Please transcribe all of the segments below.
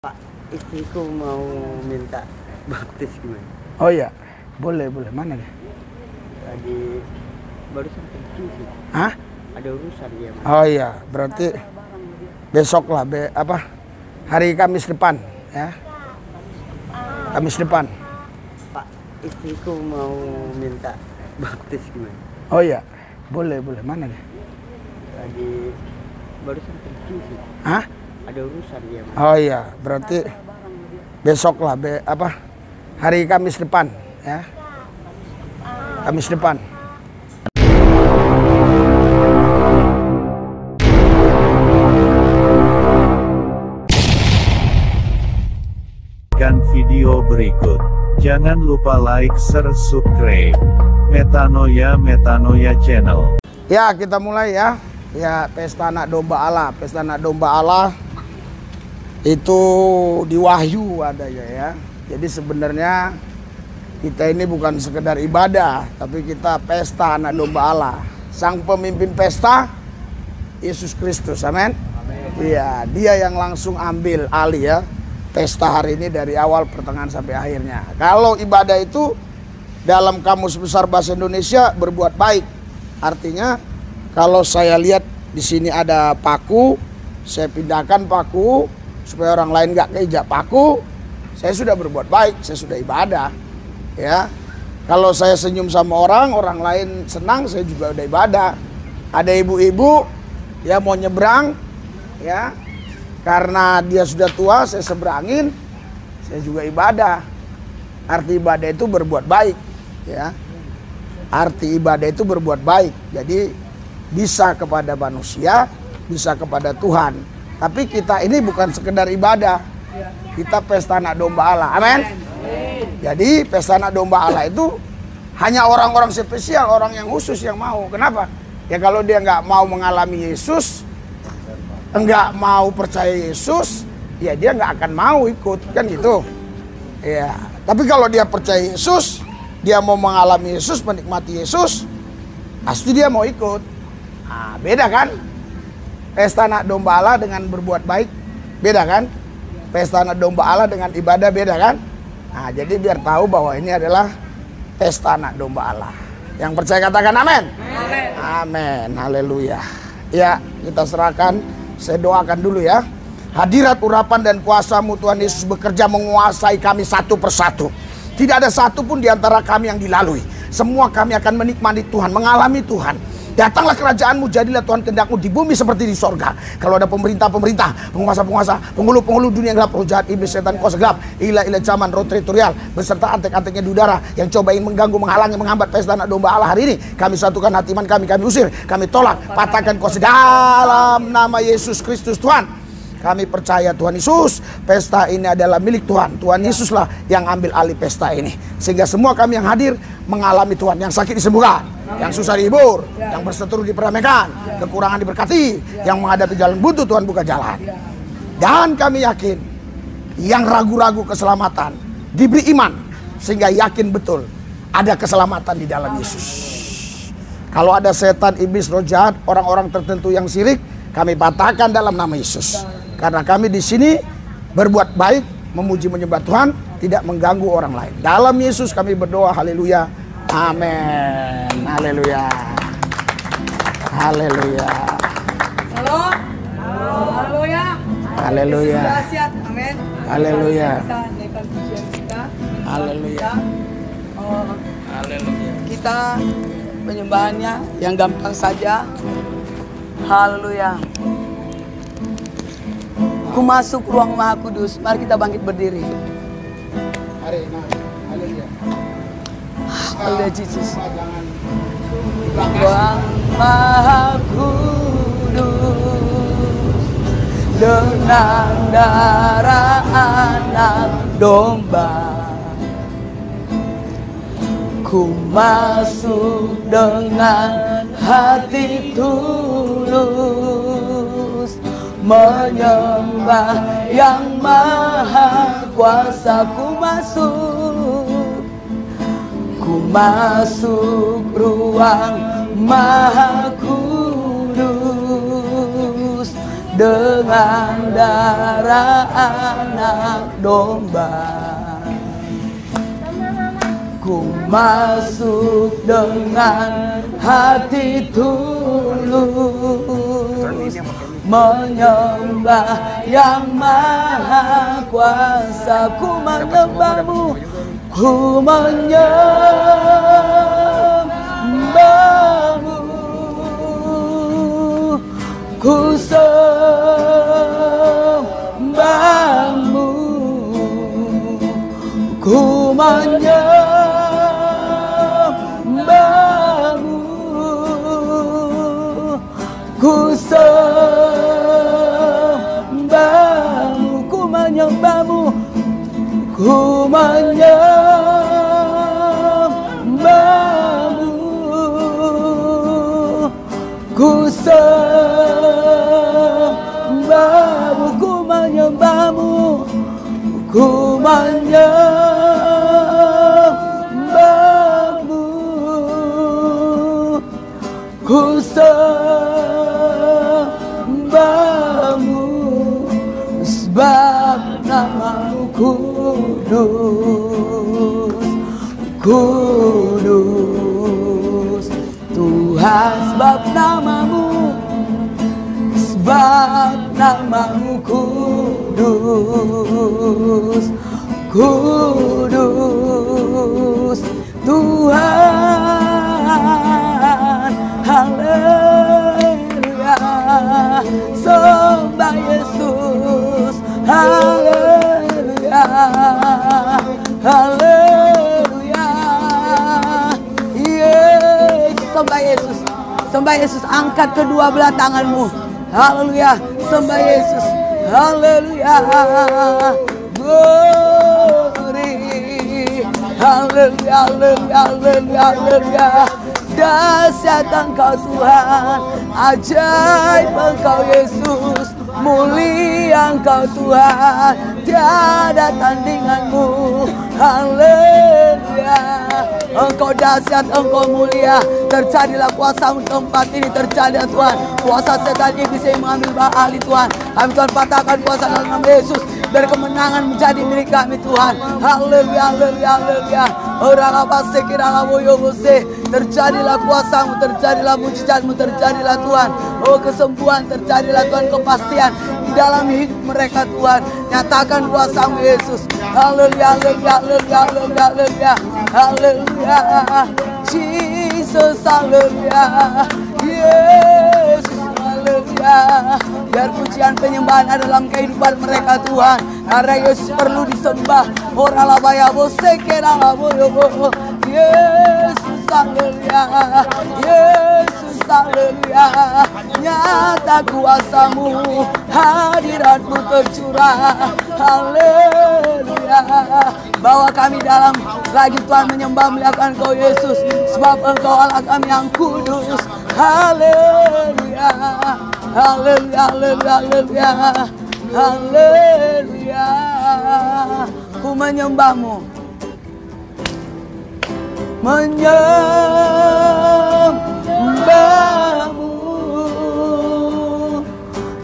Pak, istriku mau minta baptis gimana? Oh iya, boleh. Mana dia? Tadi barusan pergi sih. Hah? Ada urusan dia. Mas. Oh iya, berarti besok lah, hari Kamis depan, ya. Kamis depan. Pak, istriku mau minta baptis gimana? Oh iya, boleh. Mana dia? Tadi barusan pergi sih. Hah? Ada urusan dia. Mas. Oh iya, berarti besok lah, hari Kamis depan, ya. Kamis depan. Video berikut. Jangan lupa like, share, subscribe. Metanoia Channel. Ya, kita mulai ya. Ya, Pesta Anak Domba Allah. Pesta Anak Domba Allah itu di Wahyu ada ya. Jadi sebenarnya kita ini bukan sekedar ibadah, tapi kita pesta Anak Domba Allah. Sang pemimpin pesta Yesus Kristus. Amin. Iya, dia yang langsung ambil alih ya. Pesta hari ini dari awal pertengahan sampai akhirnya. Kalau ibadah itu dalam Kamus Besar Bahasa Indonesia berbuat baik. Artinya kalau saya lihat di sini ada paku, saya pindahkan paku supaya orang lain nggak keinjak paku, saya sudah berbuat baik, saya sudah ibadah. Ya. Kalau saya senyum sama orang lain senang, saya juga udah ibadah. Ada ibu-ibu ya mau nyebrang ya. Karena dia sudah tua, saya seberangin, saya juga ibadah. Arti ibadah itu berbuat baik, ya. Arti ibadah itu berbuat baik. Jadi bisa kepada manusia, bisa kepada Tuhan. Tapi kita ini bukan sekedar ibadah. Kita pesta Anak Domba Allah. Amin. Jadi pesta Anak Domba Allah itu hanya orang-orang spesial, orang yang khusus yang mau. Kenapa? Ya kalau dia nggak mau mengalami Yesus, enggak mau percaya Yesus, ya dia nggak akan mau ikut, kan gitu. Ya, tapi kalau dia percaya Yesus, dia mau mengalami Yesus, menikmati Yesus, pasti dia mau ikut. Nah, beda kan? Pesta Anak Domba Allah dengan berbuat baik, beda kan? Pesta Anak Domba Allah dengan ibadah, beda kan? Nah, jadi biar tahu bahwa ini adalah pesta Anak Domba Allah. Yang percaya katakan amin. Amin. Haleluya. Ya, kita serahkan. Saya doakan dulu ya. Hadirat, urapan, dan kuasa-Mu Tuhan Yesus bekerja menguasai kami satu persatu. Tidak ada satu pun di antara kami yang dilalui. Semua kami akan menikmati Tuhan, mengalami Tuhan. Datanglah kerajaan-Mu, jadilah Tuhan kehendak-Mu di bumi seperti di sorga. Kalau ada pemerintah-pemerintah, penguasa-penguasa, penghulu-penghulu dunia yang gelap, roh jahat, iblis, setan, kuasa gelap, ilah-ilah zaman, roh teritorial, beserta antek-anteknya di udara yang coba ingin mengganggu, menghalangi, menghambat pesta Anak Domba Allah hari ini, kami satukan hati iman kami usir, kami tolak, patahkan kuasa dalam nama Yesus Kristus Tuhan. Kami percaya Tuhan Yesus, pesta ini adalah milik Tuhan. Tuhan Yesuslah yang ambil alih pesta ini. Sehingga semua kami yang hadir mengalami Tuhan. Yang sakit disembuhkan, yang susah dihibur, yang berseteru diperdamaikan, kekurangan diberkati, yang menghadapi jalan buntu Tuhan buka jalan. Dan kami yakin, yang ragu-ragu keselamatan diberi iman, sehingga yakin betul ada keselamatan di dalam Yesus. Kalau ada setan, iblis, roh jahat, orang-orang tertentu yang syirik, kami patahkan dalam nama Yesus. Karena kami di sini berbuat baik, memuji menyembah Tuhan, tidak mengganggu orang lain. Dalam Yesus kami berdoa, haleluya, amin, haleluya, haleluya, Halo, haleluya, haleluya, amin, haleluya, kita naikkan pujian kita, haleluya, haleluya. kita penyembahannya yang gampang saja, haleluya. Ku masuk ruang Maha Kudus. Mari kita bangkit berdiri. Mari, haleluya. Haleluya Yesus. Ruang Maha Kudus dengan darah Anak Domba. Ku masuk dengan hati tulus, menyembah yang maha kuasa. Ku masuk ruang Maha Kudus dengan darah anak domba. Ku masuk dengan hati tulus, menyembah yang maha kuasa. Ku menyembahmu, ku menyembahmu, ku sembahmu, ku menyembahmu, ku sembahmu, ku menyembahmu, ku menyembahmu, ku sembahmu, ku menyembahmu, ku menyembahmu, ku sembahmu, sebab namamu kudus, kudus Tuhan, sebab namamu kudus, kudus Tuhan. Haleluya, sembah Yesus. Haleluya, haleluya, yes. Sembah Yesus, sembah Yesus. Angkat kedua belah tanganmu. Haleluya, sembah Yesus. Haleluya, glory. Haleluya, haleluya, haleluya, haleluya. Dahsyat Engkau Tuhan, ajaib Engkau Yesus, mulia Engkau Tuhan, tiada tandinganmu. Haleluya, Engkau dahsyat, Engkau mulia. Terjadilah kuasa-Mu tempat ini, terjadi Tuhan. Kuasa setan iblis yang mengambil alih Tuhan, kami Tuhan patahkan kuasa dalam nama Yesus. Biar kemenangan menjadi milik kami Tuhan. Haleluya, haleluya, haleluya. Orang apa sekira bose. Terjadilah kuasa-Mu, terjadilah mujizat-Mu, terjadilah Tuhan. Oh, kesembuhan, terjadilah Tuhan, kepastian di dalam hidup mereka Tuhan. Nyatakan kuasa-Mu Yesus. Haleluya, haleluya, haleluya, haleluya, haleluya, haleluya. Jesus, haleluya. Yesus, haleluya. Biar pujian penyembahan ada dalam kehidupan mereka Tuhan. Karena Yesus perlu disembah. Ora labaya bose kera laboyo. Yesus, haleluya. Yesus, haleluya. Nyata kuasa-Mu, hadirat-Mu tercurah. Haleluya. Bawa kami dalam lagi Tuhan menyembah muliakan Engkau Yesus. Sebab Engkau Allah kami yang kudus. Haleluya. Haleluya, haleluya, haleluya, haleluya. Ku menyembah-Mu, menyembah-Mu,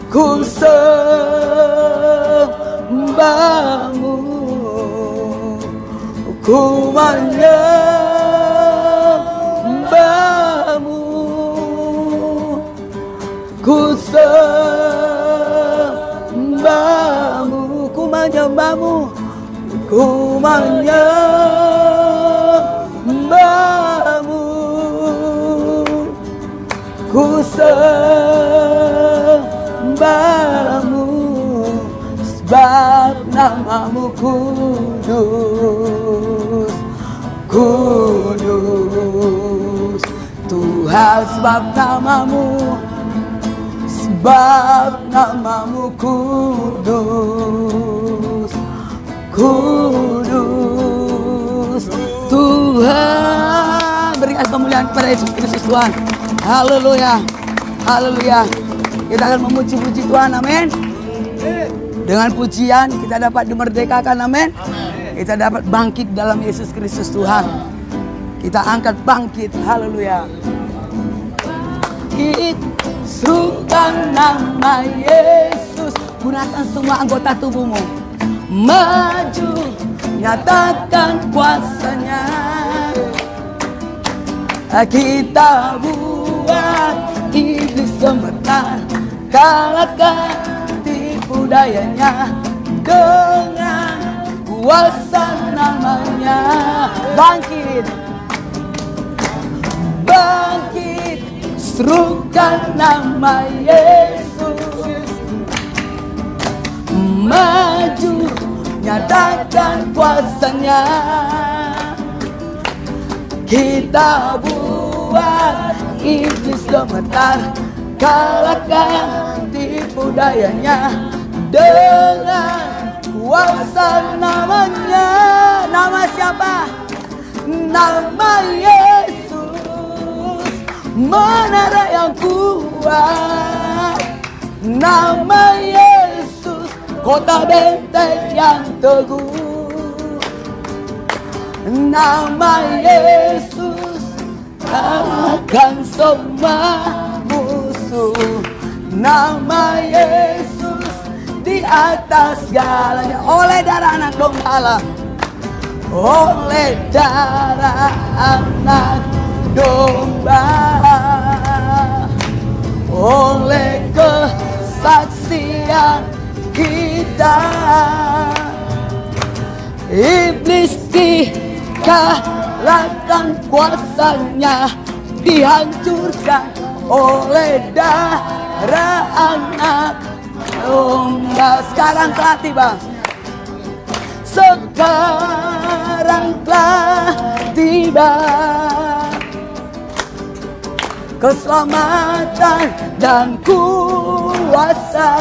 ku sembah-Mu, ku menyembah-Mu, ku sembah-Mu, ku menyembah-Mu, ku menyembah-Mu, ku sembah-Mu, sebab namamu kudus, kudus Tuhan, sebab namamu kudus, kudus Tuhan. Berikan kemuliaan kepada Yesus Kristus Tuhan. Haleluya, haleluya. Kita akan memuji-puji Tuhan, amin. Dengan pujian kita dapat dimerdekakan, amin. Kita dapat bangkit dalam Yesus Kristus Tuhan. Kita angkat bangkit, haleluya. serukan nama Yesus. Gunakan semua anggota tubuhmu. Maju, nyatakan kuasanya. Kita buat iblis gemetar, kalahkan tipu dayanya dengan kuasa namanya. Bangkit, bangkit, serukan nama Yesus. Maju, nyatakan kuasanya. Kita buat iblis gemetar, kalahkan tipu dayanya dengan kuasa namanya. Nama siapa? Nama Yesus, menara yang kuat. Nama Yesus, kota benteng yang teguh. Nama Yesus, kalahkan semua musuh. Nama Yesus di atas segalanya. Oleh darah anak domba Allah, oleh darah anak domba, oleh kesaksian kita, iblis dikalahkan, kuasanya dihancurkan oleh darah anak domba. Sekarang telah tiba, sekarang telah tiba keselamatan dan kuasa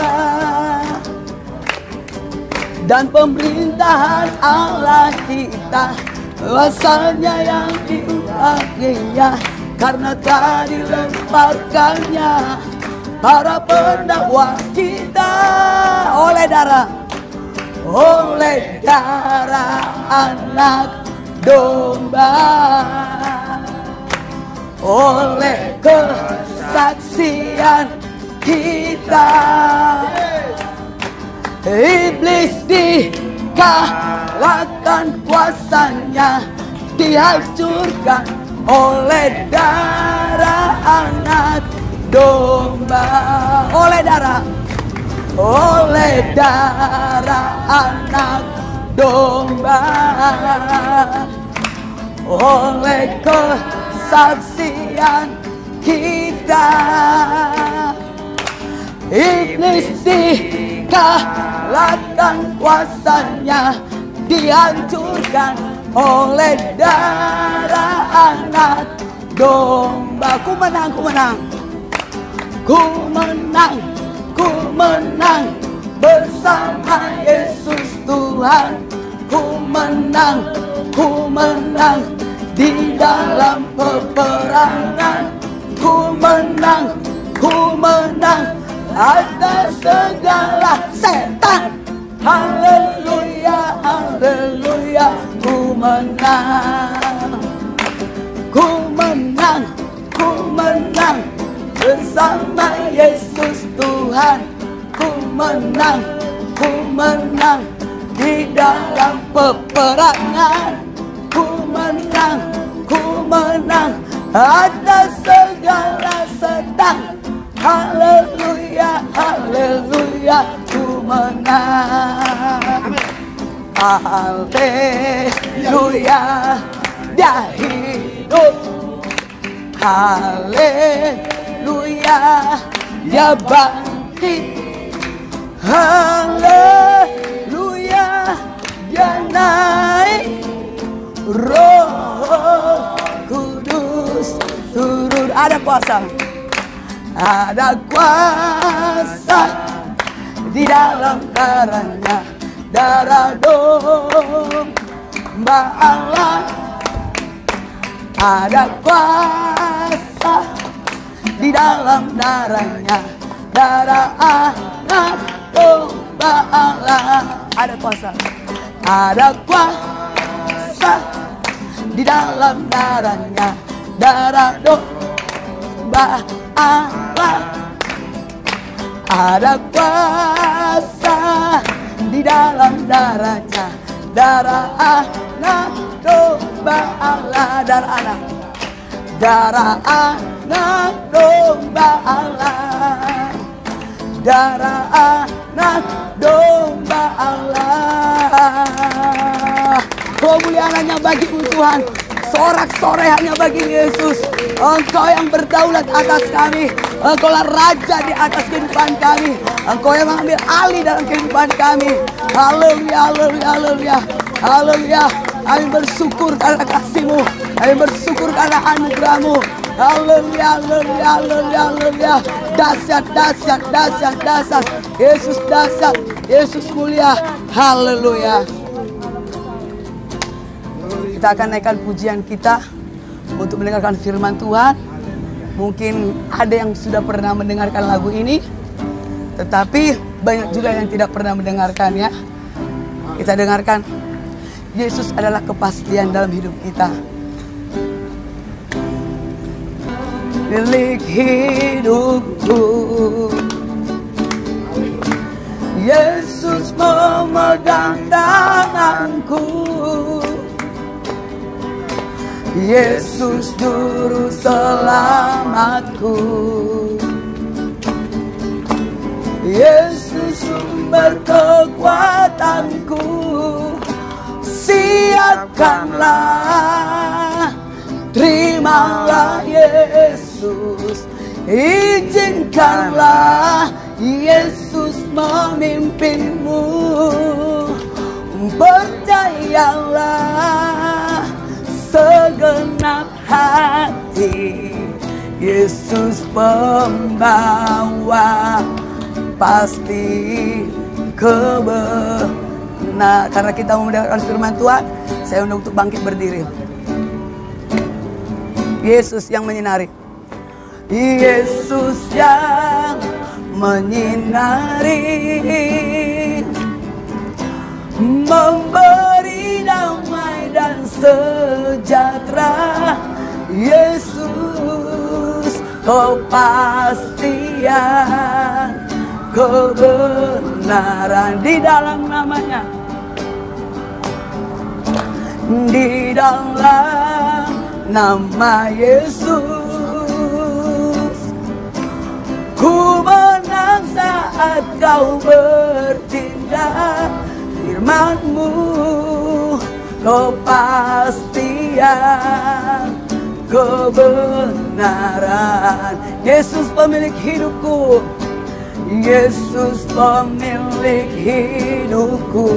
dan pemerintahan Allah kita. Kuasanya yang dipakai, karena telah dilemparkannya para pendakwa kita. Oleh darah anak domba, oleh kesaksian kita, iblis dikalahkan, kuasanya dihancurkan oleh darah anak domba. Oleh darah anak domba, oleh kesaksian kita, iblis dikalahkan, kuasanya dihancurkan oleh darah anak domba. Ku menang, ku menang, ku menang, ku menang bersama Yesus Tuhan. Ku menang, ku menang di dalam peperangan. Ku menang, ku menang atas segala setan. Haleluya, haleluya. Ku menang, ku menang, ku menang bersama Yesus Tuhan. Ku menang, ku menang di dalam peperangan. Ku menang, ku menang atas segala setan. Haleluya, haleluya. Ku menang. Haleluya, dia hidup. Haleluya, dia bangkit. Haleluya, dia naik. Roh Kudus turun. Ada kuasa, ada kuasa di dalam darahnya, darah domba Allah. Ada kuasa di dalam darahnya, darah anak domba Allah. Ada kuasa, ada kuasa di dalam darahnya, darah domba Allah. Ada kuasa di dalam darahnya, darah anak domba Allah, darah anak domba Allah, darah anak domba Allah. Kemuliaan hanya bagimu Tuhan, sorak-sorai hanya bagi Yesus. Engkau yang berdaulat atas kami, Engkaulah Raja di atas kehidupan kami, Engkau yang mengambil alih dalam kehidupan kami. Haleluya, haleluya, haleluya, haleluya. Kami bersyukur karena kasih-Mu, kami bersyukur karena anugerah-Mu. Haleluya, haleluya, haleluya, haleluya. Dahsyat, dahsyat, dahsyat, dahsyat. Yesus dahsyat, Yesus mulia. Haleluya. Kita akan naikkan pujian kita untuk mendengarkan firman Tuhan. Mungkin ada yang sudah pernah mendengarkan lagu ini, tetapi banyak juga yang tidak pernah mendengarkannya. Kita dengarkan. Yesus adalah kepastian dalam hidup kita. Milik hidupku, Yesus memegang tanganku. Yesus juru selamatku, Yesus sumber kekuatanku. Siapkanlah, terimalah Yesus, izinkanlah Yesus memimpinmu. Percayalah segenap hati, Yesus pembawa pasti kebenaran. Karena kita mau mendengarkan firman Tuhan, saya undang untuk bangkit berdiri. Yesus yang menyinari, Yesus yang menyinari, memberi damai dan sejahtera. Yesus kepastian, kebenaran di dalam namanya, di dalam nama Yesus. Ku menang saat kau bertindak, firman-Mu kepastian, kebenaran. Yesus pemilik hidupku, Yesus pemilik hidupku.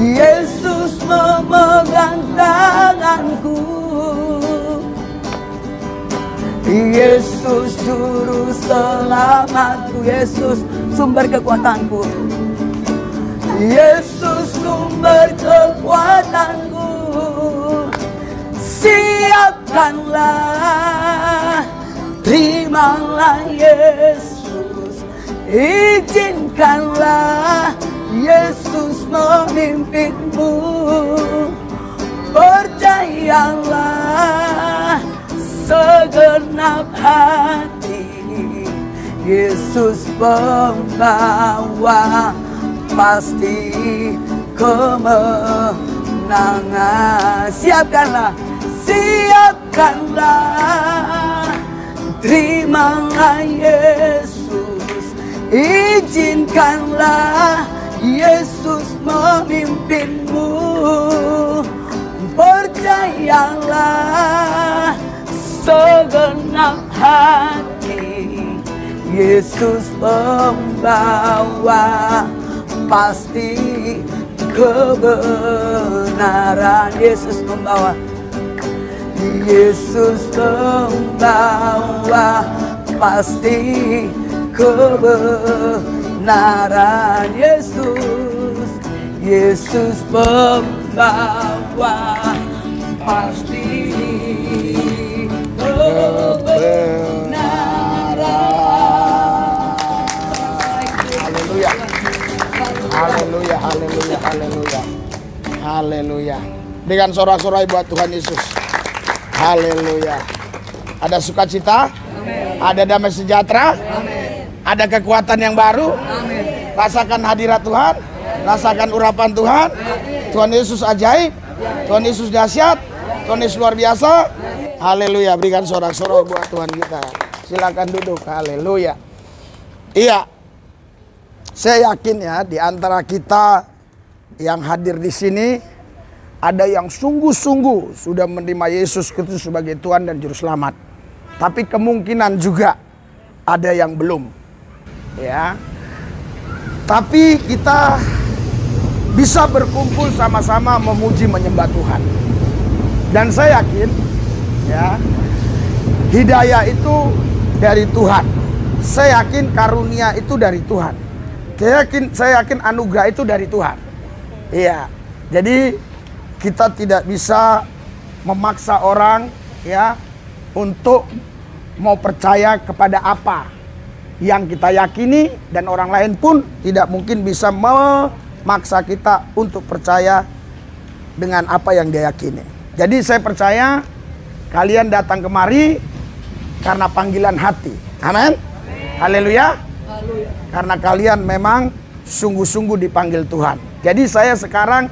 Yesus memegang tanganku, Yesus juru selamatku. Yesus sumber kekuatanku, Yesus sumber kekuatanku. Siapkanlah, terimalah Yesus, izinkanlah Yesus memimpinmu. Percayalah segenap hati, Yesus pembawa pasti kemenangan. Siapkanlah, siapkanlah, terimalah Yesus, izinkanlah Yesus memimpinmu. Percayalah segenap hati, Yesus pembawa pasti kebenaran. Yesus membawa, Yesus membawa pasti kebenaran. Yesus pembawa pasti kebenaran. Haleluya. Haleluya, haleluya, haleluya. Haleluya. Dengan sorak-sorai buat Tuhan Yesus. Haleluya. Ada sukacita? Amin. Ada damai sejahtera. Ada kekuatan yang baru. Rasakan hadirat Tuhan. Rasakan urapan Tuhan. Tuhan Yesus ajaib. Tuhan Yesus dahsyat. Tuhan Yesus luar biasa. Haleluya. Berikan sorak-sorai buat Tuhan kita. Silakan duduk. Haleluya. Iya. Saya yakin ya, di antara kita yang hadir di sini ada yang sungguh-sungguh sudah menerima Yesus Kristus sebagai Tuhan dan Juru Selamat. Tapi kemungkinan juga ada yang belum. Ya. Tapi kita bisa berkumpul sama-sama memuji menyembah Tuhan. Dan saya yakin ya, hidayah itu dari Tuhan. Saya yakin karunia itu dari Tuhan. Saya yakin anugerah itu dari Tuhan. Iya. Jadi kita tidak bisa memaksa orang ya untuk mau percaya kepada apa yang kita yakini, dan orang lain pun tidak mungkin bisa memaksa kita untuk percaya dengan apa yang dia yakini. Jadi saya percaya kalian datang kemari karena panggilan hati. Amin. Haleluya. Karena kalian memang sungguh-sungguh dipanggil Tuhan. Jadi saya sekarang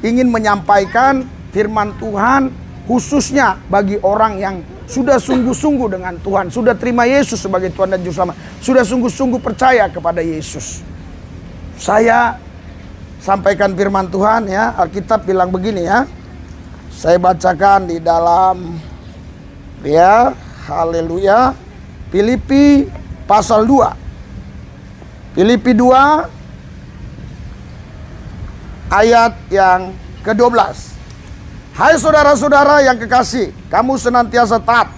ingin menyampaikan firman Tuhan khususnya bagi orang yang sudah sungguh-sungguh dengan Tuhan, sudah terima Yesus sebagai Tuhan dan Juru Selamat, sudah sungguh-sungguh percaya kepada Yesus. Saya sampaikan firman Tuhan ya, Alkitab bilang begini ya. Saya bacakan di dalam ya, haleluya, Filipi pasal 2. Filipi 2 ayat yang ke-12. Hai saudara-saudara yang kekasih, kamu senantiasa taat.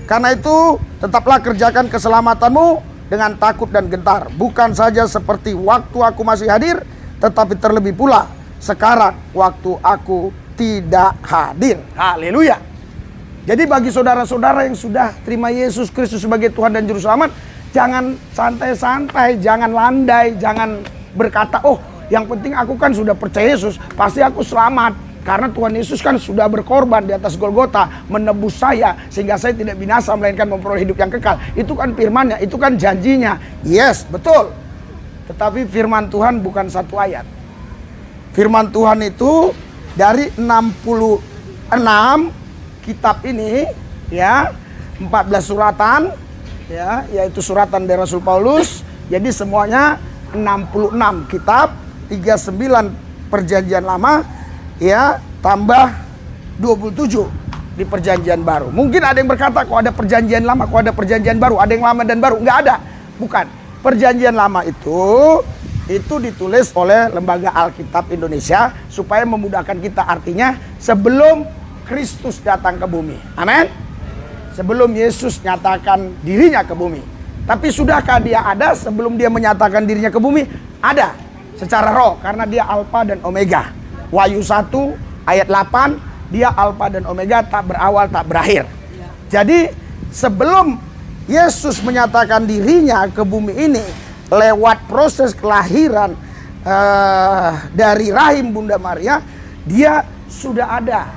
Karena itu tetaplah kerjakan keselamatanmu dengan takut dan gentar. Bukan saja seperti waktu aku masih hadir, tetapi terlebih pula sekarang waktu aku tidak hadir. Haleluya. Jadi bagi saudara-saudara yang sudah terima Yesus Kristus sebagai Tuhan dan Juru Selamat, jangan santai-santai, jangan landai, jangan berkata, oh yang penting aku kan sudah percaya Yesus, pasti aku selamat. Karena Tuhan Yesus kan sudah berkorban di atas Golgota, menebus saya, sehingga saya tidak binasa, melainkan memperoleh hidup yang kekal. Itu kan firman-Nya, itu kan janjinya. Yes, betul. Tetapi firman Tuhan bukan satu ayat. Firman Tuhan itu dari 66 kitab ini, ya, 14 suratan, ya, yaitu suratan dari Rasul Paulus. Jadi semuanya 66 kitab, 39 perjanjian lama, ya, tambah 27 di perjanjian baru. Mungkin ada yang berkata, kok ada perjanjian lama, kok ada perjanjian baru, ada yang lama dan baru. Enggak ada. Bukan. Perjanjian lama itu ditulis oleh Lembaga Alkitab Indonesia supaya memudahkan kita. Artinya sebelum Kristus datang ke bumi. Amin. Sebelum Yesus nyatakan dirinya ke bumi. Tapi sudahkah dia ada sebelum dia menyatakan dirinya ke bumi? Ada. Secara roh, karena dia Alfa dan Omega. Wahyu 1 ayat 8, dia Alfa dan Omega, tak berawal tak berakhir. Jadi sebelum Yesus menyatakan dirinya ke bumi ini lewat proses kelahiran dari rahim Bunda Maria, dia sudah ada,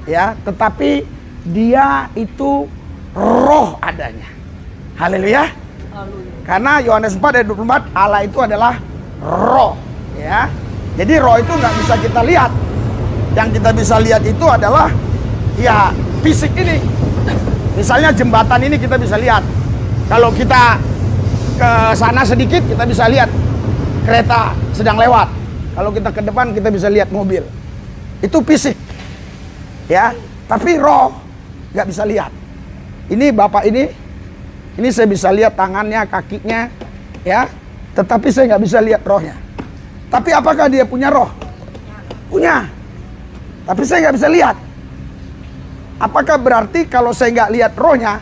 ya. Tetapi dia itu roh adanya. Haleluya. Karena Yohanes 4 ayat 24, Allah itu adalah roh, ya. Jadi roh itu nggak bisa kita lihat. Yang kita bisa lihat itu adalah ya fisik ini. Misalnya jembatan ini kita bisa lihat. Kalau kita ke sana sedikit kita bisa lihat kereta sedang lewat. Kalau kita ke depan kita bisa lihat mobil. Itu fisik. Ya, tapi roh nggak bisa lihat. Ini Bapak ini saya bisa lihat tangannya, kakinya, ya. Tetapi saya nggak bisa lihat rohnya. Tapi apakah dia punya roh? Punya. Tapi saya nggak bisa lihat. Apakah berarti kalau saya nggak lihat rohnya,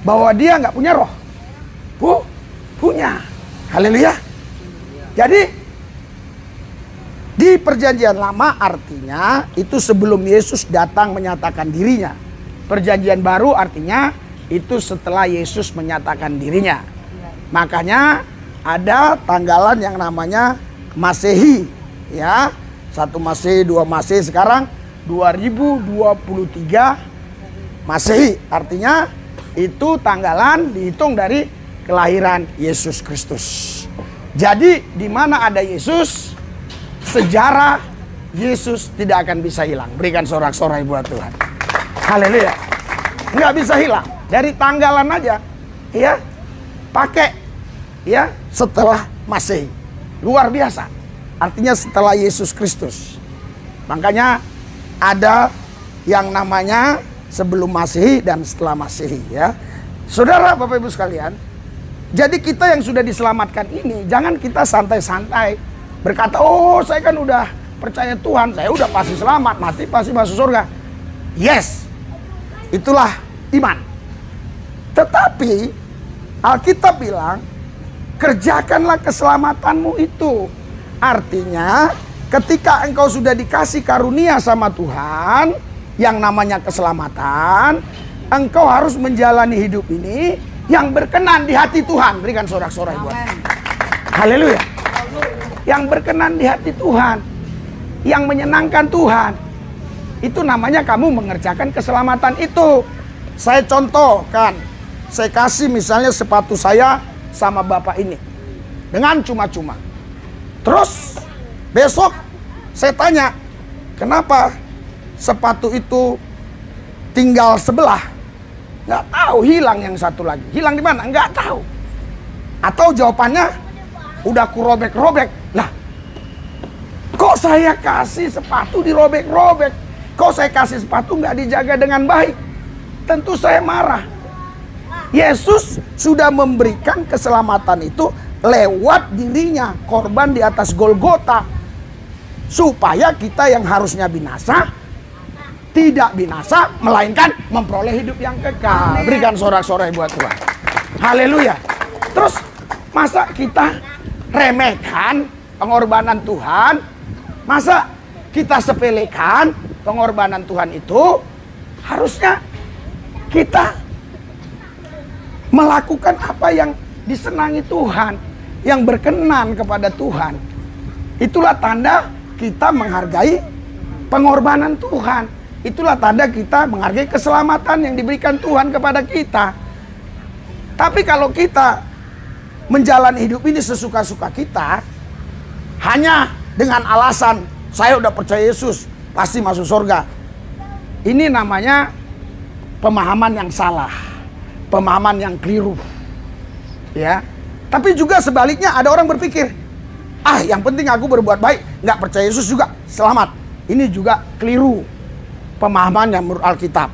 bahwa dia nggak punya roh? Punya. Haleluya. Jadi di perjanjian lama artinya itu sebelum Yesus datang menyatakan dirinya. Perjanjian baru artinya itu setelah Yesus menyatakan dirinya. Makanya ada tanggalan yang namanya Masehi, ya. 1 Masehi, 2 Masehi, sekarang 2023 Masehi. Artinya Itu tanggalan dihitung dari kelahiran Yesus Kristus. Jadi di mana ada Yesus, sejarah Yesus tidak akan bisa hilang. Berikan sorak-sorai buat Tuhan. Haleluya. Nggak bisa hilang. Dari tanggalan aja, ya, pakai, ya, setelah Masehi. Luar biasa. Artinya setelah Yesus Kristus. Makanya ada yang namanya sebelum Masehi dan setelah Masehi, ya. Saudara, Bapak Ibu sekalian, jadi kita yang sudah diselamatkan ini, jangan kita santai-santai berkata, oh saya kan udah percaya Tuhan, saya udah pasti selamat, mati pasti masuk surga. Yes, itulah iman. Tetapi Alkitab bilang, kerjakanlah keselamatanmu itu. Artinya ketika engkau sudah dikasih karunia sama Tuhan yang namanya keselamatan, engkau harus menjalani hidup ini yang berkenan di hati Tuhan. Berikan sorak-sorai buat. Haleluya. Yang berkenan di hati Tuhan, yang menyenangkan Tuhan, itu namanya kamu mengerjakan keselamatan itu. Saya contohkan, saya kasih misalnya sepatu saya sama bapak ini dengan cuma-cuma. Terus besok saya tanya, kenapa sepatu itu tinggal sebelah? Nggak tahu, hilang yang satu lagi. Hilang di mana? Nggak tahu. Atau jawabannya udah kurobek-robek. Nah, kok saya kasih sepatu dirobek-robek? Kok saya kasih sepatu nggak dijaga dengan baik? Tentu saya marah. Yesus sudah memberikan keselamatan itu lewat dirinya, korban di atas Golgota, supaya kita yang harusnya binasa tidak binasa, melainkan memperoleh hidup yang kekal. Berikan sorak-sorai buat Tuhan. Haleluya. Terus masa kita remehkan pengorbanan Tuhan? Masa kita sepelekan pengorbanan Tuhan itu? Harusnya kita melakukan apa yang disenangi Tuhan, yang berkenan kepada Tuhan. Itulah tanda kita menghargai pengorbanan Tuhan. Itulah tanda kita menghargai keselamatan yang diberikan Tuhan kepada kita. Tapi kalau kita menjalani hidup ini sesuka-suka kita, hanya dengan alasan saya udah percaya Yesus, pasti masuk surga. Ini namanya pemahaman yang salah, pemahaman yang keliru. Ya. Tapi juga sebaliknya ada orang berpikir, yang penting aku berbuat baik, nggak percaya Yesus juga selamat. Ini juga keliru pemahaman yang menurut Alkitab.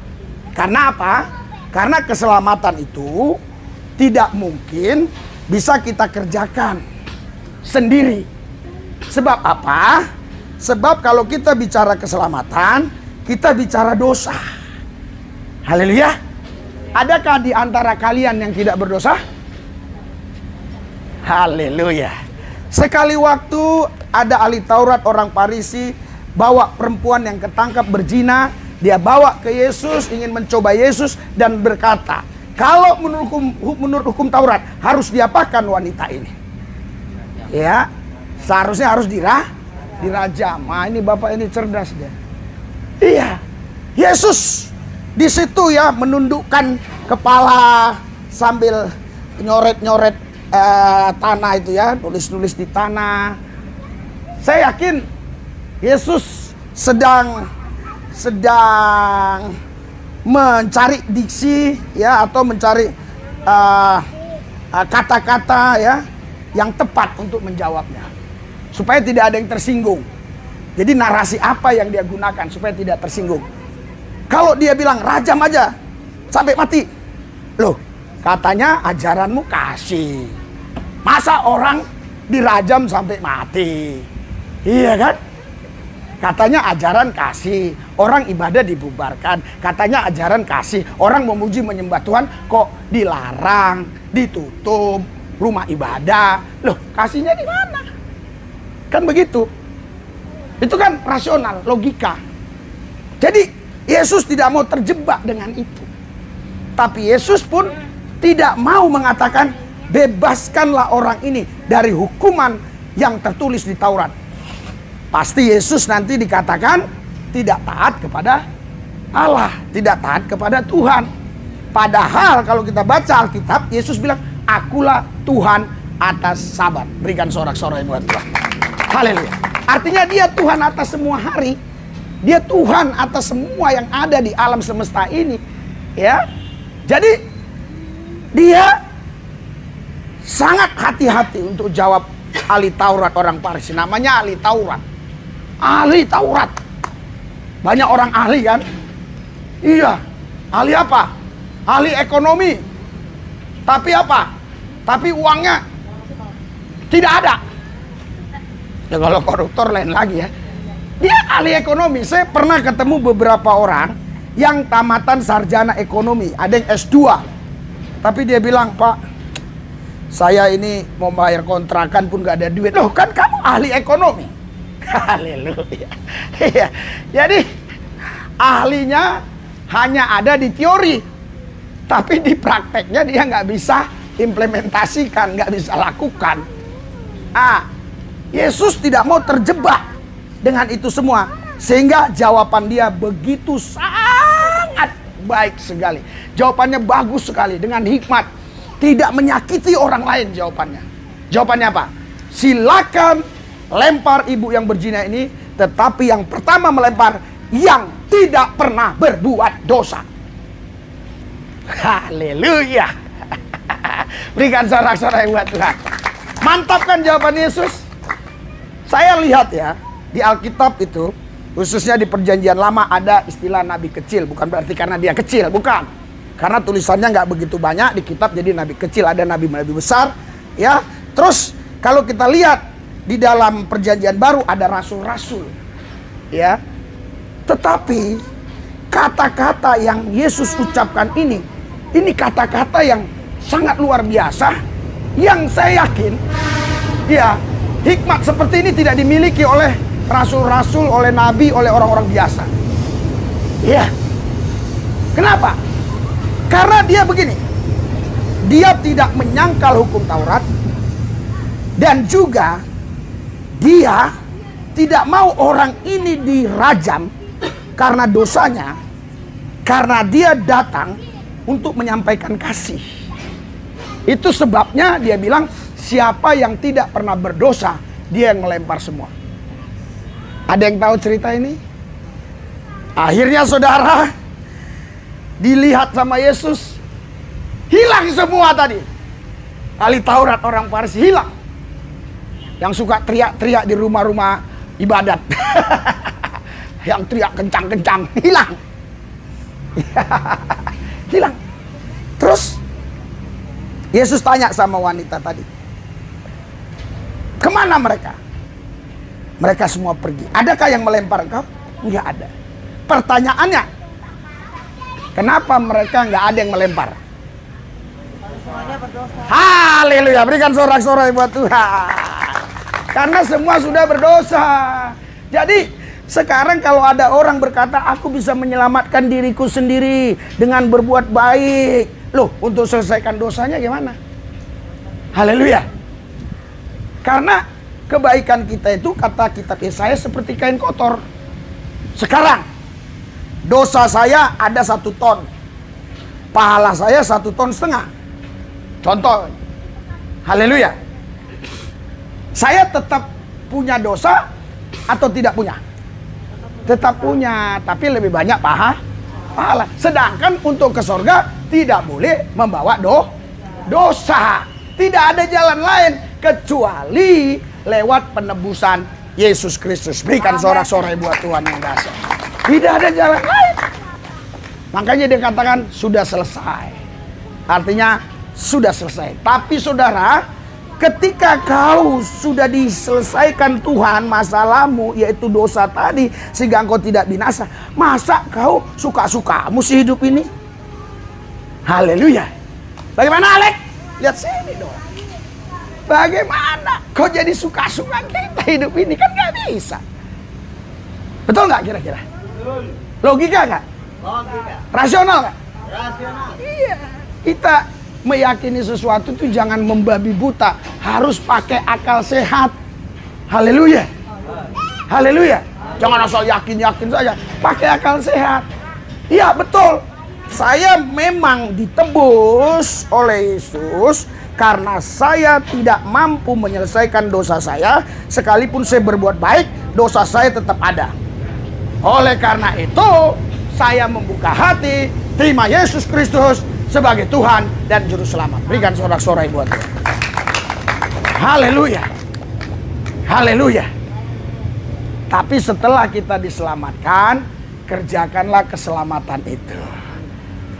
Karena apa? Karena keselamatan itu tidak mungkin bisa kita kerjakan sendiri. Sebab apa? Sebab kalau kita bicara keselamatan, kita bicara dosa. Haleluya. Adakah di antara kalian yang tidak berdosa? Haleluya. Sekali waktu ada ahli Taurat orang Farisi bawa perempuan yang ketangkap berzina, dia bawa ke Yesus, ingin mencoba Yesus dan berkata, kalau menurut hukum Taurat harus diapakan wanita ini? Ya, seharusnya harus dirajam. Nah, ini bapak ini cerdas dia. Iya, Yesus di situ ya menundukkan kepala sambil nyoret-nyoret tanah itu ya, nulis-nulis di tanah. Saya yakin Yesus sedang mencari diksi ya, atau mencari kata-kata ya yang tepat untuk menjawabnya, supaya tidak ada yang tersinggung. Jadi narasi apa yang dia gunakan supaya tidak tersinggung? Kalau dia bilang rajam aja sampai mati, loh katanya ajaranmu kasih, masa orang dirajam sampai mati? Iya kan? Katanya ajaran kasih, orang ibadah dibubarkan. Katanya ajaran kasih, orang memuji menyembah Tuhan kok dilarang, ditutup rumah ibadah. Loh, kasihnya di mana? Kan begitu. Itu kan rasional, logika. Jadi Yesus tidak mau terjebak dengan itu. Tapi Yesus pun tidak mau mengatakan bebaskanlah orang ini dari hukuman yang tertulis di Taurat. Pasti Yesus nanti dikatakan tidak taat kepada Allah, tidak taat kepada Tuhan. Padahal kalau kita baca Alkitab, Yesus bilang, akulah Tuhan atas sabat. Berikan sorak-sorai buat Tuhan. Haleluya. Artinya dia Tuhan atas semua hari. Dia Tuhan atas semua yang ada di alam semesta ini. Ya. Jadi dia sangat hati-hati untuk jawab ahli Taurat orang Farisi. Namanya ahli Taurat. Ahli Taurat. Banyak orang ahli kan? Iya. Ahli apa? Ahli ekonomi. Tapi apa? Tapi uangnya tidak ada. Ya kalau koruptor lain lagi ya. Dia ahli ekonomi. Saya pernah ketemu beberapa orang yang tamatan sarjana ekonomi. Ada yang S2. Tapi dia bilang, Pak, saya ini mau bayar kontrakan pun gak ada duit. Loh, kan kamu ahli ekonomi. Haleluya. Jadi ahlinya hanya ada di teori, tapi di prakteknya dia nggak bisa implementasikan, nggak bisa lakukan. Yesus tidak mau terjebak dengan itu semua, sehingga jawaban dia begitu sangat baik sekali. Jawabannya bagus sekali dengan hikmat, tidak menyakiti orang lain. Jawabannya apa? Silakan lempar ibu yang berzina ini, tetapi yang pertama melempar yang tidak pernah berbuat dosa. Haleluya. Berikan sorak-sorai buat Tuhan. Mantap kan jawaban Yesus? Saya lihat ya, di Alkitab itu, khususnya di Perjanjian Lama ada istilah nabi kecil. Bukan berarti karena dia kecil, bukan. Karena tulisannya nggak begitu banyak di kitab, jadi nabi kecil. Ada nabi-nabi besar, ya. Terus kalau kita lihat di dalam Perjanjian Baru ada rasul-rasul, ya. Tetapi kata-kata yang Yesus ucapkan ini kata-kata yang sangat luar biasa, yang saya yakin, ya, hikmat seperti ini tidak dimiliki oleh rasul-rasul, oleh nabi, oleh orang-orang biasa. Ya. Kenapa? Karena dia begini. Dia tidak menyangkal hukum Taurat, dan juga dia tidak mau orang ini dirajam karena dosanya, karena dia datang untuk menyampaikan kasih. Itu sebabnya dia bilang, siapa yang tidak pernah berdosa, dia yang melempar semua. Ada yang tahu cerita ini? Akhirnya saudara, dilihat sama Yesus, hilang semua tadi. Ahli Taurat orang Farisi hilang. Yang suka teriak-teriak di rumah-rumah ibadat. Yang teriak kencang-kencang, hilang. Hilang. Terus Yesus tanya sama wanita tadi, kemana mereka? Mereka semua pergi. Adakah yang melempar engkau? Enggak ada. Pertanyaannya, kenapa mereka enggak ada yang melempar? Haleluya, berikan sorak-sorai buat Tuhan. Karena semua sudah berdosa. Jadi sekarang kalau ada orang berkata, aku bisa menyelamatkan diriku sendiri dengan berbuat baik. Loh, untuk selesaikan dosanya gimana? Haleluya. Karena kebaikan kita itu, kata kitab Yesaya, seperti kain kotor. Sekarang dosa saya ada 1 ton, pahala saya 1,5 ton. Contoh. Haleluya. Saya tetap punya dosa atau tidak punya? Tetap punya, tapi lebih banyak pahala. Sedangkan untuk ke surga tidak boleh membawa dosa. Tidak ada jalan lain kecuali lewat penebusan Yesus Kristus. Berikan sorak-sorai buat Tuhan yang dahsyat. Tidak ada jalan lain. Makanya dia katakan sudah selesai. Artinya sudah selesai. Tapi saudara, ketika kau sudah diselesaikan Tuhan masalahmu, yaitu dosa tadi, sehingga engkau tidak binasa, masa kau suka-suka mesti hidup ini? Haleluya. Bagaimana, Alek? Lihat sini dong. Bagaimana kau jadi suka-suka kita hidup ini? Kan gak bisa. Betul gak kira-kira? Logika gak? Logika. Rasional gak? Rasional. Iya. Kita meyakini sesuatu itu jangan membabi buta, harus pakai akal sehat. Haleluya. Haleluya. Jangan asal yakin-yakin saja, pakai akal sehat. Iya betul. Saya memang ditebus oleh Yesus karena saya tidak mampu menyelesaikan dosa saya. Sekalipun saya berbuat baik, dosa saya tetap ada. Oleh karena itu, saya membuka hati, terima Yesus Kristus sebagai Tuhan dan Juru Selamat. Berikan sorak-sorai buat Tuhan. Haleluya. Haleluya. Tapi setelah kita diselamatkan, kerjakanlah keselamatan itu.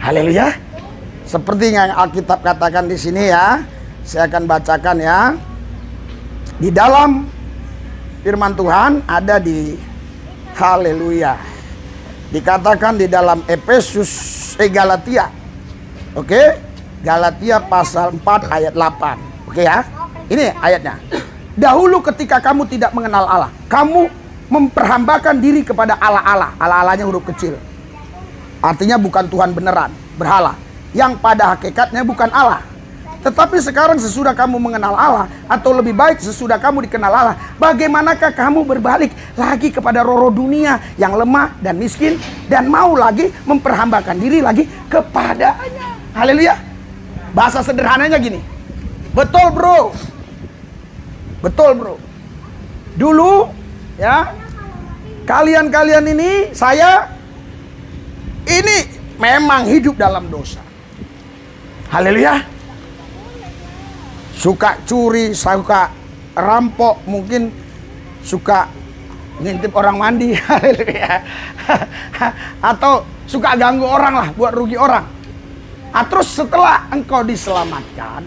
Haleluya. Seperti yang Alkitab katakan di sini ya. Saya akan bacakan ya. Di dalam firman Tuhan ada di haleluya. Dikatakan di dalam Galatia. Oke? Galatia pasal 4 ayat 8. Oke ya? Ini ayatnya. Dahulu ketika kamu tidak mengenal Allah, kamu memperhambakan diri kepada Allah-Allah. Allah-Allahnya huruf kecil. Artinya bukan Tuhan beneran, berhala. Yang pada hakikatnya bukan Allah. Tetapi sekarang sesudah kamu mengenal Allah, atau lebih baik sesudah kamu dikenal Allah, bagaimanakah kamu berbalik lagi kepada roh-roh dunia yang lemah dan miskin, dan mau lagi memperhambakan diri lagi kepadanya. Haleluya. Bahasa sederhananya gini. Betul bro. Betul bro. Dulu ya, kalian ini, saya ini memang hidup dalam dosa. Haleluya. Suka curi, suka rampok, mungkin suka ngintip orang mandi. Haleluya. Atau suka ganggu orang lah, buat rugi orang. Terus setelah engkau diselamatkan,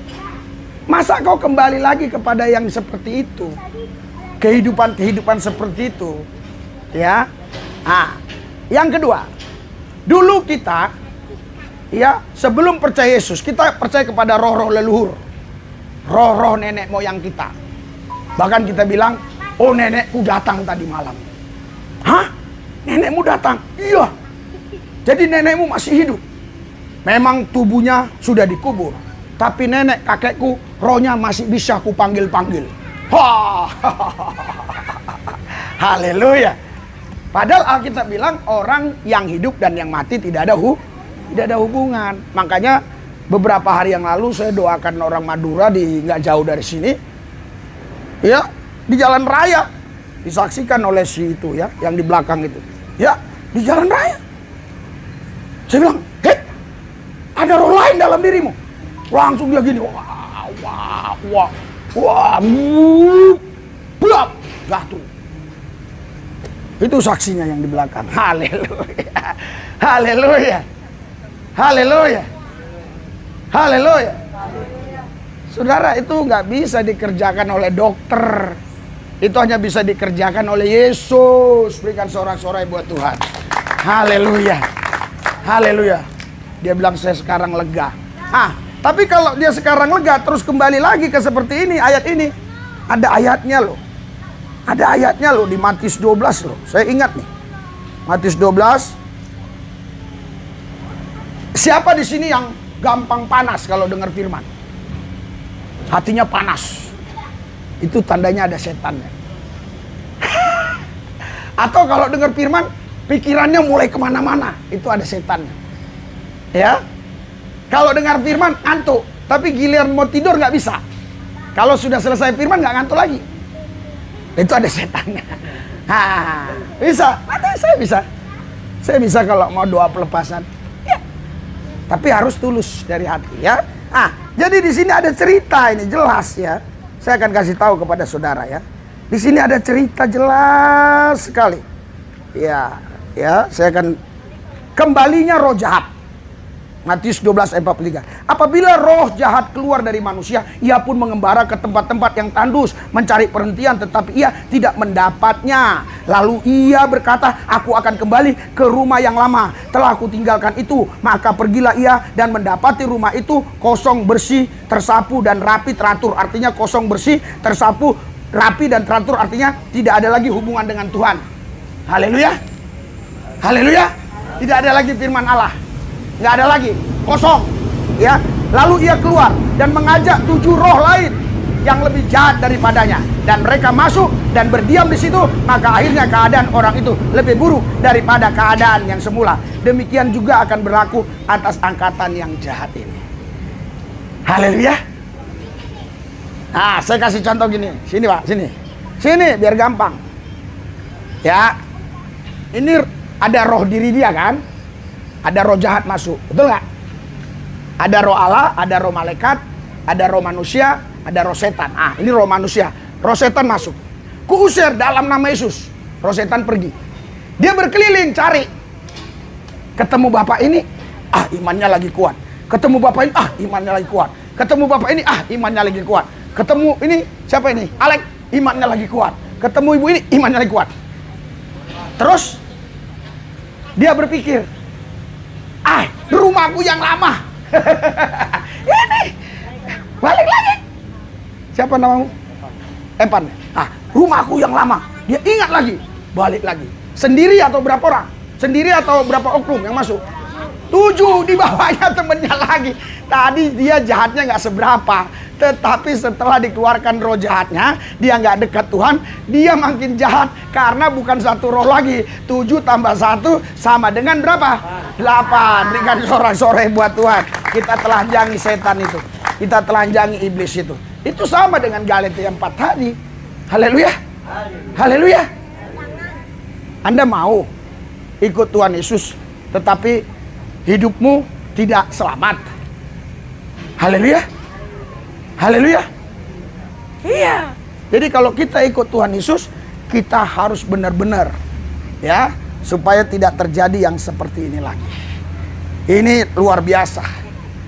masa kau kembali lagi kepada yang seperti itu? Kehidupan seperti itu. Ya. Yang kedua, dulu kita ya, sebelum percaya Yesus, kita percaya kepada roh-roh leluhur, roh-roh nenek moyang kita. Bahkan kita bilang, oh nenekku datang tadi malam. Hah? Nenekmu datang? Iya. Jadi nenekmu masih hidup. Memang tubuhnya sudah dikubur, tapi nenek kakekku rohnya masih bisa ku panggil-panggil. Haleluya. Padahal Alkitab bilang orang yang hidup dan yang mati tidak ada hubungan. Makanya beberapa hari yang lalu saya doakan orang Madura di nggak jauh dari sini. Ya, di jalan raya disaksikan oleh si itu ya, yang di belakang itu. Ya, di jalan raya. Saya bilang, "Hei, ada roh lain dalam dirimu." Langsung dia gini, blap, jatuh. Itu saksinya yang di belakang. Haleluya. Haleluya. Haleluya. Haleluya. Saudara, itu nggak bisa dikerjakan oleh dokter. Itu hanya bisa dikerjakan oleh Yesus. Berikan sorak-sorai buat Tuhan. Haleluya. Haleluya. Dia bilang saya sekarang lega. Tapi kalau dia sekarang lega terus kembali lagi ke seperti ini, ayat ini, ada ayatnya loh. Ada ayatnya loh di Matius 12 loh. Saya ingat nih. Matius 12. Siapa di sini yang gampang panas kalau dengar firman? Hatinya panas. Itu tandanya ada setannya. Atau kalau dengar firman, pikirannya mulai kemana-mana. Itu ada setannya. Ya. Kalau dengar firman, ngantuk. Tapi giliran mau tidur nggak bisa. Kalau sudah selesai firman nggak ngantuk lagi. Itu ada setannya. Bisa. Saya bisa. Saya bisa kalau mau doa pelepasan. Ya. Tapi harus tulus dari hati ya. Jadi di sini ada cerita ini jelas ya. Saya akan kasih tahu kepada saudara ya. Di sini ada cerita jelas sekali. Ya, saya akan kembalinya roh jahat. Matius 12 ayat 43. Apabila roh jahat keluar dari manusia, ia pun mengembara ke tempat-tempat yang tandus, mencari perhentian, tetapi ia tidak mendapatnya. Lalu ia berkata, aku akan kembali ke rumah yang lama. Telah aku tinggalkan itu. Maka pergilah ia dan mendapati rumah itu kosong, bersih, tersapu, dan rapi teratur. Artinya kosong, bersih, tersapu, rapi, dan teratur. Artinya tidak ada lagi hubungan dengan Tuhan. Haleluya. Haleluya. Tidak ada lagi firman Allah. Nggak ada lagi, kosong ya. Lalu ia keluar dan mengajak 7 roh lain yang lebih jahat daripadanya. Dan mereka masuk dan berdiam di situ, maka akhirnya keadaan orang itu lebih buruk daripada keadaan yang semula. Demikian juga akan berlaku atas angkatan yang jahat ini. Haleluya. Nah, saya kasih contoh gini. Sini Pak, sini. Sini biar gampang. Ya. Ini ada roh diri dia kan? Ada roh jahat masuk. Betul nggak? Ada roh Allah, ada roh malaikat, ada roh manusia, ada roh setan. Ah, ini roh manusia. Roh setan masuk. Kuusir dalam nama Yesus. Roh setan pergi. Dia berkeliling cari. Ketemu bapak ini, ah imannya lagi kuat. Ketemu bapak ini, ah imannya lagi kuat. Ketemu bapak ini, ah imannya lagi kuat. Ketemu ini, siapa ini? Alek, imannya lagi kuat. Ketemu ibu ini, imannya lagi kuat. Terus dia berpikir, ah rumahku yang lama. Ini balik lagi. Siapa namamu? Epan. Ah, rumahku yang lama. Dia ingat lagi, balik lagi. Sendiri atau berapa orang? Sendiri atau berapa oknum yang masuk? 7, di bawahnya temennya lagi. Tadi dia jahatnya nggak seberapa, tetapi setelah dikeluarkan roh jahatnya, dia nggak dekat Tuhan, dia makin jahat karena bukan satu roh lagi. 7 tambah 1 sama dengan berapa? 8. Berikan sorak-sorai buat Tuhan. Kita telanjangi setan itu, kita telanjangi iblis itu. Itu sama dengan Galatia 4 tadi. Haleluya. Haleluya. Anda mau ikut Tuhan Yesus, tetapi hidupmu tidak selamat. Haleluya. Haleluya. Iya. Jadi kalau kita ikut Tuhan Yesus, kita harus benar-benar ya, supaya tidak terjadi yang seperti ini lagi. Ini luar biasa.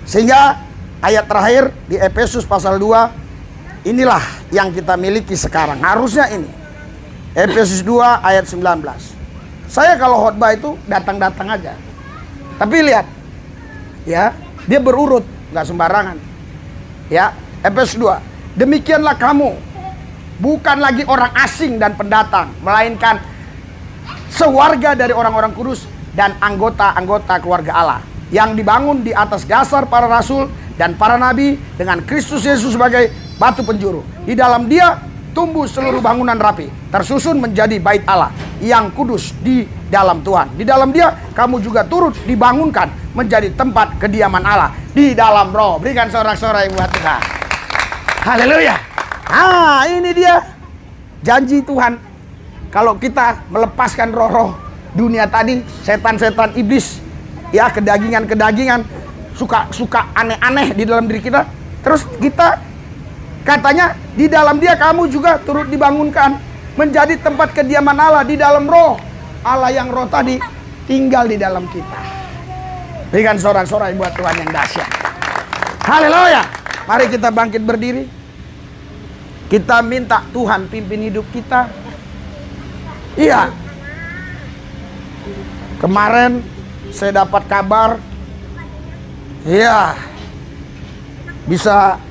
Sehingga ayat terakhir di Efesus pasal 2, inilah yang kita miliki sekarang. Harusnya ini. Efesus 2 ayat 19. Saya kalau khotbah itu datang-datang aja. Tapi lihat, ya, dia berurut, nggak sembarangan. Ya, Efesus 2. Demikianlah kamu, bukan lagi orang asing dan pendatang, melainkan sewarga dari orang-orang kudus dan anggota-anggota keluarga Allah, yang dibangun di atas dasar para rasul dan para nabi, dengan Kristus Yesus sebagai batu penjuru. Di dalam Dia tumbuh seluruh bangunan rapi, tersusun menjadi bait Allah yang kudus di dalam Tuhan. Di dalam Dia kamu juga turut dibangunkan menjadi tempat kediaman Allah di dalam Roh. Berikan sorak-sorai buat Tuhan. Haleluya. Ah, ini dia janji Tuhan. Kalau kita melepaskan roh-roh dunia tadi, setan-setan iblis, ya, kedagingan-kedagingan, suka aneh-aneh di dalam diri kita, terus kita katanya di dalam Dia kamu juga turut dibangunkan menjadi tempat kediaman Allah di dalam Roh. Allah yang Roh tadi tinggal di dalam kita. Berikan sorak-sorai buat Tuhan yang dahsyat. Haleluya. Mari kita bangkit berdiri. Kita minta Tuhan pimpin hidup kita. Iya. Kemarin saya dapat kabar, iya, bisa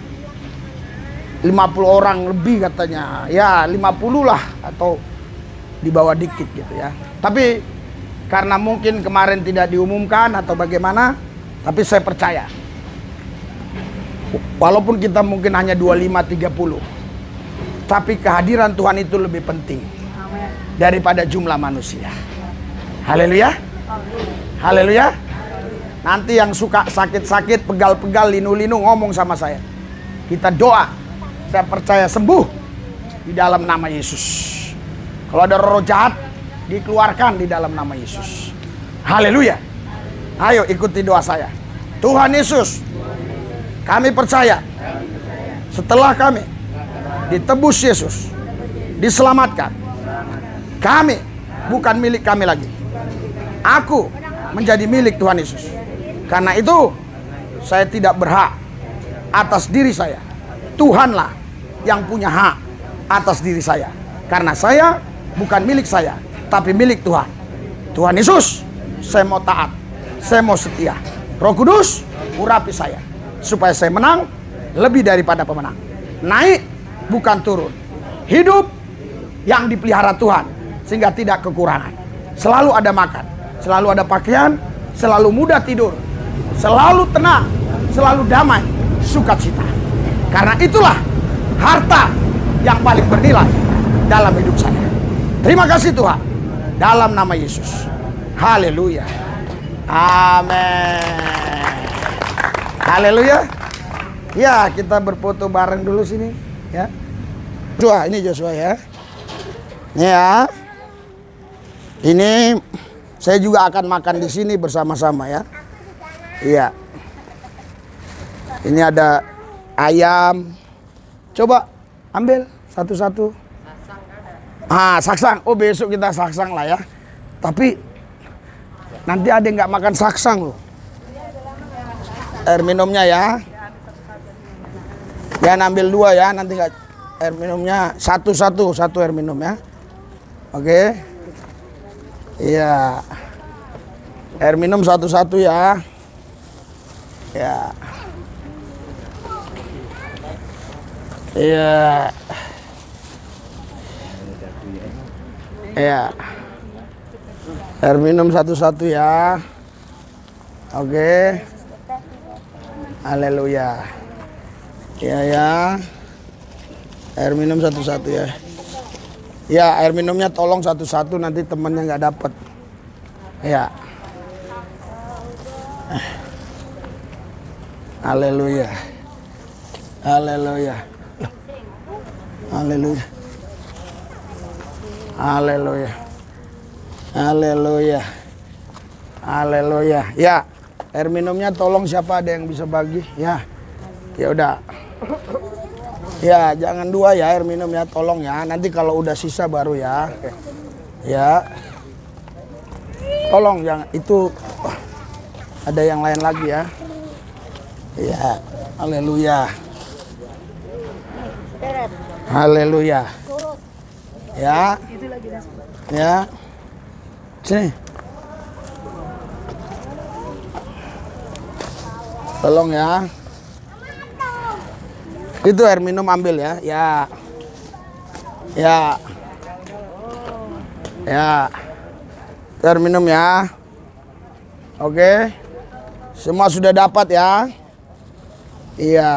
50 orang lebih katanya. Ya 50 lah, atau di bawah dikit gitu ya. Tapi karena mungkin kemarin tidak diumumkan atau bagaimana, tapi saya percaya, walaupun kita mungkin hanya 25-30, tapi kehadiran Tuhan itu lebih penting daripada jumlah manusia. Haleluya. Haleluya. Nanti yang suka sakit-sakit, pegal-pegal, linu-linu ngomong sama saya. Kita doa. Saya percaya sembuh di dalam nama Yesus. Kalau ada roh jahat, dikeluarkan di dalam nama Yesus. Haleluya. Ayo ikuti doa saya. Tuhan Yesus, kami percaya setelah kami ditebus Yesus, diselamatkan, kami bukan milik kami lagi. Aku menjadi milik Tuhan Yesus. Karena itu saya tidak berhak atas diri saya. Tuhanlah yang punya hak atas diri saya. Karena saya bukan milik saya, tapi milik Tuhan. Tuhan Yesus, saya mau taat, saya mau setia. Roh Kudus, urapi saya supaya saya menang lebih daripada pemenang. Naik bukan turun. Hidup yang dipelihara Tuhan sehingga tidak kekurangan. Selalu ada makan, selalu ada pakaian, selalu mudah tidur, selalu tenang, selalu damai, sukacita. Karena itulah harta yang paling bernilai dalam hidup saya. Terima kasih Tuhan, dalam nama Yesus. Haleluya. Amin. Haleluya. Ya, kita berfoto bareng dulu sini ya. Joshua, ini Joshua ya. Ini ya. Ini saya juga akan makan di sini bersama-sama ya. Iya. Ini ada ayam. Coba ambil satu-satu. Saksang. Oh, besok kita saksang lah ya. Tapi nanti ada yang nggak makan saksang loh. Air minumnya ya. Jangan ambil 2 ya, nanti nggak. Air minumnya satu air minum ya. Oke. Iya. Air minum satu-satu ya. Ya. Iya. Iya. Air minum satu-satu ya. Oke. Haleluya. Ya ya. Air minum satu-satu ya. Ya, air minumnya tolong satu-satu, nanti temennya nggak dapet. Ya. Haleluya. Haleluya. Haleluya. Haleluya. Haleluya. Haleluya. Ya, air minumnya tolong siapa ada yang bisa bagi? Ya. Ya udah. Ya, jangan 2 ya air minumnya tolong ya. Nanti kalau udah sisa baru ya. Ya. Tolong jangan itu ada yang lain lagi ya. Ya. Haleluya. Haleluya. Ya. Ya. Sini. Tolong ya. Itu air minum ambil ya. Ya. Ya. Ya. Itu air minum ya. Oke. Semua sudah dapat ya. Iya.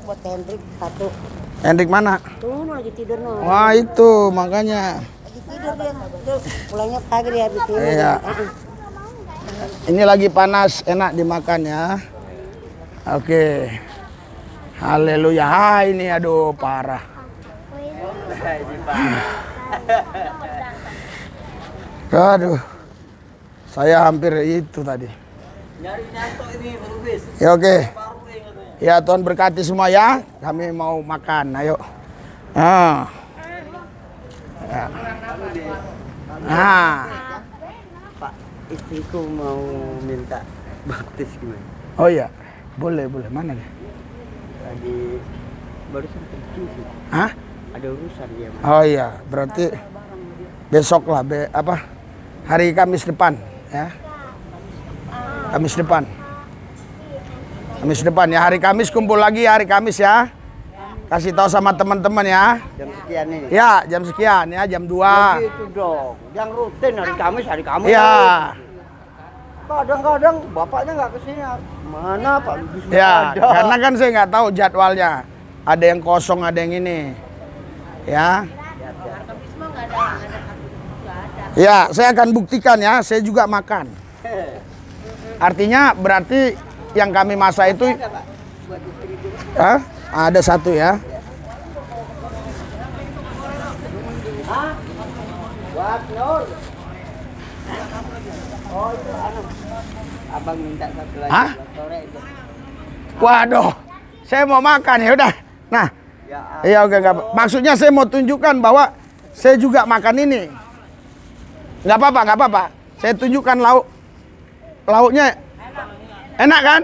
Buat Hendrik 1. Hendrik mana? Tuh lagi tidur no. Wah, itu makanya. Lagi tidur dia. Tuh, pulangnya pagi dia habis tidur. Iya. Ini lagi panas, enak dimakan ya. Oke. Haleluya. Ini aduh parah. Aduh. Saya hampir itu tadi. Ya oke. Ya Tuhan berkati semua ya. Kami mau makan. Ayo. Ya. Pak, istriku mau minta baptis gimana? Oh iya. Boleh. Mana deh? Tadi barusan pergi sih. Hah? Ada urusan dia. Oh iya, berarti besok lah, hari Kamis depan ya. Kamis depan ya, hari Kamis kumpul lagi hari Kamis ya. Kasih tahu sama teman-teman ya. Jam sekian nih. Ya, jam sekian ya, jam 2. Gitu dong. Yang rutin hari Kamis Ya. Kadang-kadang bapaknya nggak kesini. Mana Pak? Ya, karena kan saya nggak tahu jadwalnya. Ada yang kosong, ada yang ini. Ya. Ya, saya akan buktikan ya, saya juga makan. Artinya berarti yang kami masak itu ada 1 ya. Buat Nur. Oh, itu Abang minta 1 lagi buat sore itu. Waduh, saya mau makan ya udah. Nah, iya oke nggak. Maksudnya saya mau tunjukkan bahwa saya juga makan ini. Nggak apa-apa. Saya tunjukkan lauknya enak kan?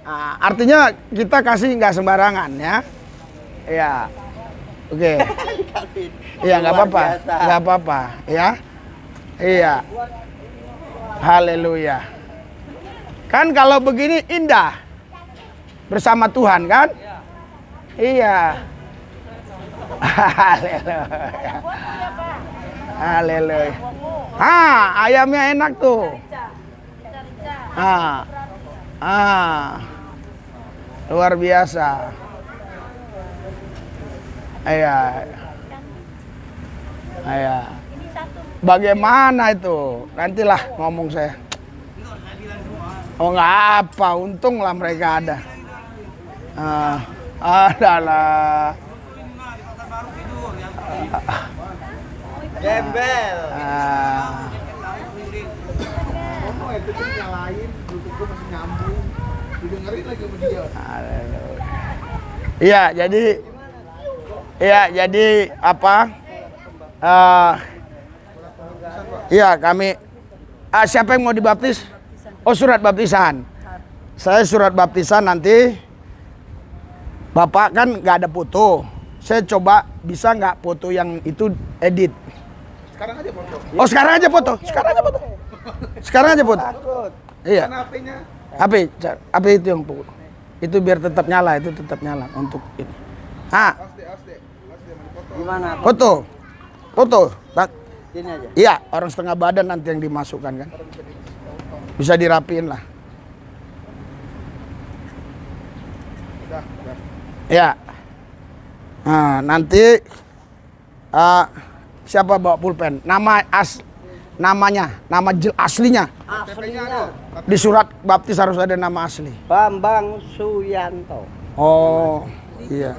Nah, artinya kita kasih nggak sembarangan ya. Iya, oke. Iya nggak apa-apa, ya. Iya. Haleluya. Kan kalau begini indah bersama Tuhan kan? Iya. Haleluya. Haleluya. Ayamnya enak tuh. Luar biasa. Iya. Iya. Bagaimana itu? Nantilah ngomong saya. Oh nggak apa, untung lah mereka ada. Adalah. Gembel. Iya, jadi apa? Iya, kami. Siapa yang mau dibaptis? Oh, surat baptisan. Saya surat baptisan nanti. Bapak kan nggak ada foto. Saya coba bisa nggak foto yang itu edit. Sekarang aja foto. Oh, sekarang aja foto. Sekarang aja foto. Sekarang aja foto. Iya. HP itu yang foto. Itu biar tetap nyala, itu tetap nyala untuk ini. Gimana? Foto. Ini aja. Iya, orang setengah badan nanti yang dimasukkan kan. Bisa dirapiin lah. Ya. Nah, nanti siapa bawa pulpen? Namanya aslinya. Aslinya Di surat baptis harus ada nama asli. Bambang Suyanto. Oh, iya.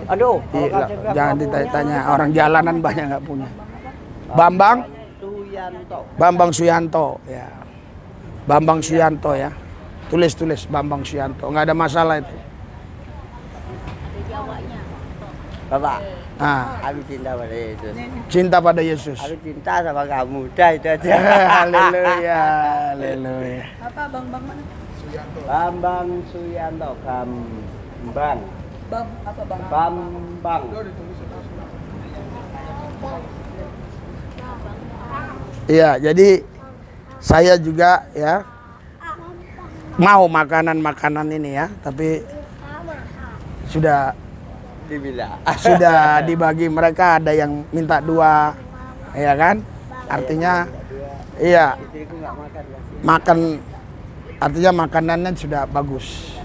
Aduh, Iya, jangan ditanya, orang jalanan banyak nggak punya. Bambang Suyanto, ya. Bambang Suyanto ya. Tulis Bambang Suyanto, nggak ada masalah itu. Bapak, Nah, aku cinta pada Yesus. cinta pada Yesus. Aku cinta sama kamu, udah itu aja. Haleluya, haleluya. Apa Bambang mana? Bambang Suyanto, Bambang. Apa Bang? Bambang. Iya, jadi saya juga ya mau makanan ini ya, tapi sudah dibagi. Mereka ada yang minta 2, ya kan? Artinya iya, makan, artinya makanannya sudah bagus.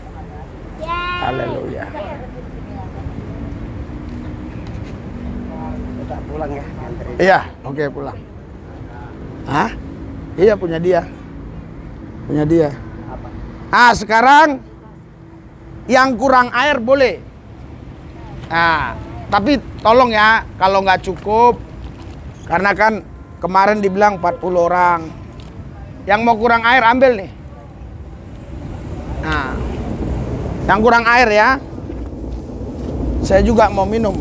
Haleluya. Kita pulang ya. Iya, oke, pulang. Hah? Iya, punya dia. Sekarang yang kurang air boleh. Nah, tapi tolong ya, kalau nggak cukup, karena kan kemarin dibilang 40 orang. Yang mau kurang air ambil nih. Nah, yang kurang air ya. Saya juga mau minum.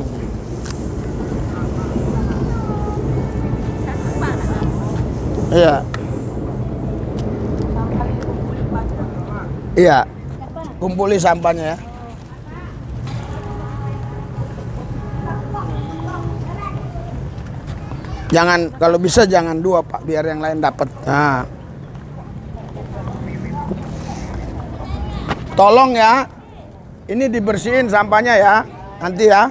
Iya. Iya. Kumpuli sampahnya ya. Jangan, kalau bisa jangan 2 Pak, biar yang lain dapat. Nah. Tolong ya. Ini dibersihin sampahnya ya. Nanti ya.